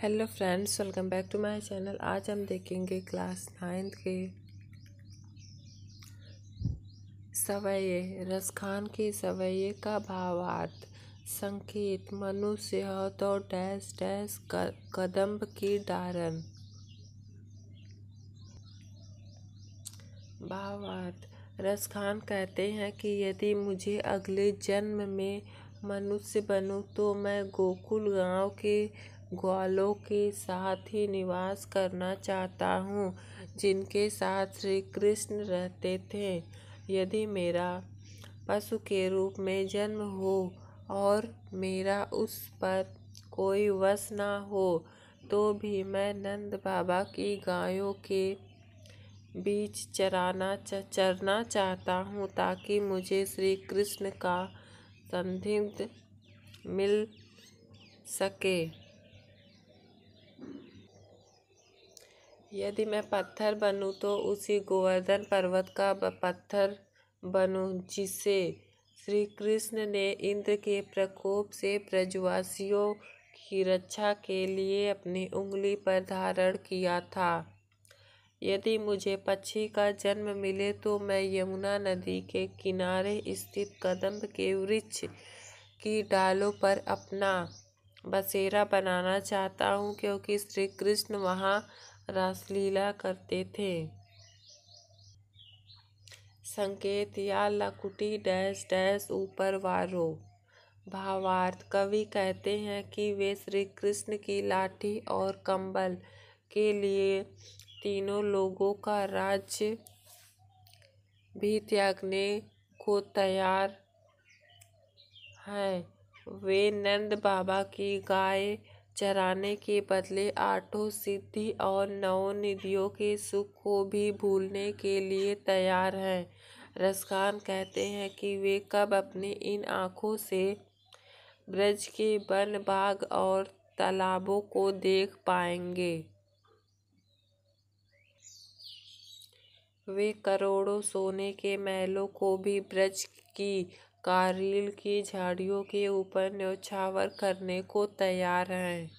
Hello friends, welcome back to my channel. आज हम देखेंगे क्लास 9th के सवैये। रसखान के सवैये का भावार्थ। संकेत। मनुष्य हो तो डैश डैश कदम्ब की डारन। भावार्थ। रसखान कहते हैं कि यदि मुझे अगले जन्म में मनुष्य बनूं तो मैं गोकुल गांव के ग्वालों के साथ ही निवास करना चाहता हूँ जिनके साथ श्री कृष्ण रहते थे। यदि मेरा पशु के रूप में जन्म हो और मेरा उस पर कोई वश ना हो तो भी मैं नंद बाबा की गायों के बीच चरना चाहता हूँ ताकि मुझे श्री कृष्ण का सानिध्य मिल सके। यदि मैं पत्थर बनूं तो उसी गोवर्धन पर्वत का पत्थर बनूं जिसे श्री कृष्ण ने इंद्र के प्रकोप से ब्रजवासियों की रक्षा के लिए अपनी उंगली पर धारण किया था। यदि मुझे पक्षी का जन्म मिले तो मैं यमुना नदी के किनारे स्थित कदम्ब के वृक्ष की डालों पर अपना बसेरा बनाना चाहता हूँ क्योंकि श्री कृष्ण वहाँ रासलीला करते थे। संकेत। या लकुटी डैश डैश ऊपर वारो। भावार्थ। कवि कहते हैं कि वे श्री कृष्ण की लाठी और कंबल के लिए तीनों लोगों का राज्य भी त्यागने को तैयार हैं। वे नंद बाबा की गाय चराने के बदले 8 सिद्धि और 9 निधियों के सुख को भी भूलने के लिए तैयार हैं। रसखान कहते हैं कि वे कब अपनी इन आँखों से ब्रज के वन बाग और तालाबों को देख पाएंगे। वे करोड़ों सोने के महलों को भी ब्रज की कारील की झाड़ियों के ऊपर न्यौछावर करने को तैयार हैं।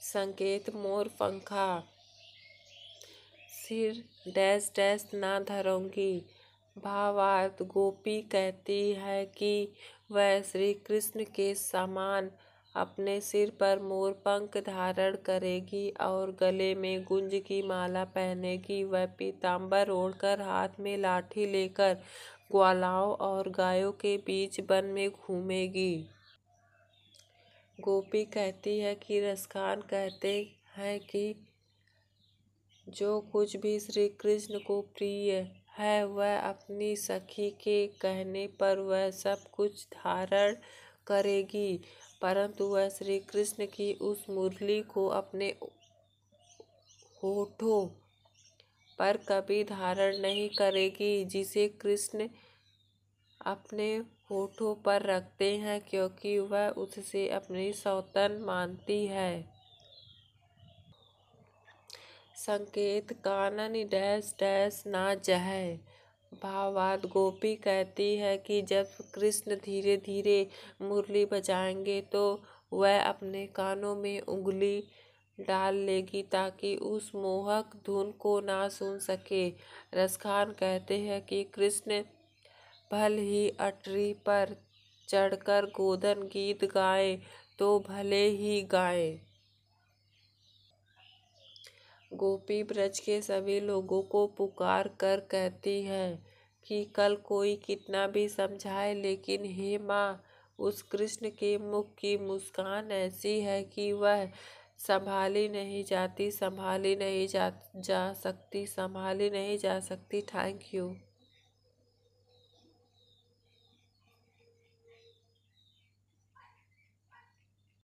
संकेत। मोर पंखा सिर डैश डैश ना धरूंगी। भावार्थ। गोपी कहती है कि वह श्री कृष्ण के समान अपने सिर पर मोर पंख धारण करेगी और गले में गुंज की माला पहनेगी। वह पीताम्बर ओढ़कर हाथ में लाठी लेकर ग्वालों और गायों के बीच वन में घूमेगी। गोपी कहती है कि रसखान कहते हैं कि जो कुछ भी श्री कृष्ण को प्रिय है वह अपनी सखी के कहने पर वह सब कुछ धारण करेगी, परंतु वह श्री कृष्ण की उस मुरली को अपने होठों पर कभी धारण नहीं करेगी जिसे कृष्ण अपने होठों पर रखते हैं क्योंकि वह उससे अपनी सौतन मानती है। संकेत। कानन डैश डैश ना जहै। भावार्थ। गोपी कहती है कि जब कृष्ण धीरे धीरे मुरली बजाएंगे तो वह अपने कानों में उंगली डाल लेगी ताकि उस मोहक धुन को ना सुन सके। रसखान कहते हैं कि कृष्ण भल ही अटरी पर चढ़कर गोधन गीत गाए तो भले ही गाए। गोपी ब्रज के सभी लोगों को पुकार कर कहती है कि कल कोई कितना भी समझाए लेकिन हे माँ, उस कृष्ण के मुख की मुस्कान ऐसी है कि वह संभाली नहीं जा सकती। Thank you.